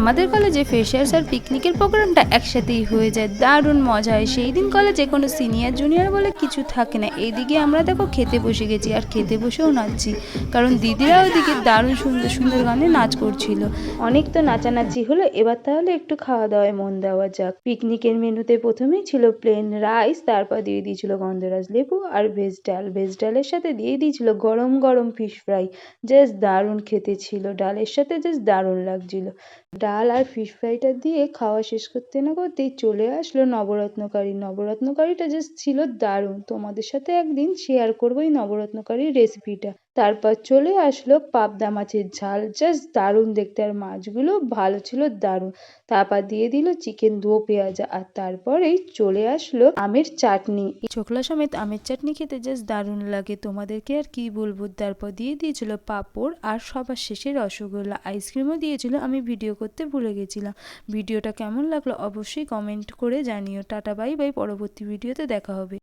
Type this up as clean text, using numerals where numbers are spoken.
আমাদের কলেজে ফ্রেশার্স আর পিকনিকের প্রোগ্রামটা একসাথেই হয়ে যায়, দারুণ মজা হয়। সেই দিন কলেজে কোনো সিনিয়র জুনিয়র বলে কিছু থাকে না। এইদিকে আমরা দেখো খেতে বসে গেছি, আর খেতে বসেও নাচছি, কারণ দিদিরা ওদিকে দারুণ সুন্দর সুন্দর গানে নাচ করছিল। অনেক তো নাচানাচি হলো, এবার তাহলে একটু খাওয়া দাওয়ায় মন দেওয়া যাক। পিকনিকের মেনুতে প্রথমেই ছিল প্লেন রাইস, তারপর দিয়ে দিয়েছিল গন্ধরাজ লেবু আর ভেজ ডাল। ভেজ ডালের সাথে দিয়ে দিয়েছিল গরম গরম ফিশ ফ্রাই, জাস্ট দারুণ খেতে ছিল। ডালের সাথে জাস্ট দারুণ লাগছিল। ডাল আর ফিশ ফ্রাইটা দিয়ে খাওয়া শেষ করতে না করতেই চলে আসলো নবরত্ন কারি। নবরত্ন কারিটা জাস্ট ছিল দারুণ, তোমাদের সাথে একদিন শেয়ার করবো এই নবরত্ন কারির রেসিপিটা। তারপর চলে আসলো পাবদা মাছের ঝাল, জাস্ট দারুণ দেখতে, আর মাছগুলো ভালো ছিল, দারুণ। তারপর দিয়ে দিল চিকেন দো পেঁয়াজা, আর তারপরেই চলে আসলো আমের চাটনি। ছোকলা সমেত আমের চাটনি খেতে জাস্ট দারুণ লাগে, তোমাদেরকে আর কি বলবো। তারপর দিয়ে দিয়েছিল পাঁপড়, আর সবার শেষে রসগোল্লা, আইসক্রিমও দিয়েছিল। আমি ভিডিও করতে ভুলে গেছিলাম। ভিডিওটা কেমন লাগলো অবশ্যই কমেন্ট করে জানিও। টাটা বাই বাই, পরবর্তী ভিডিওতে দেখা হবে।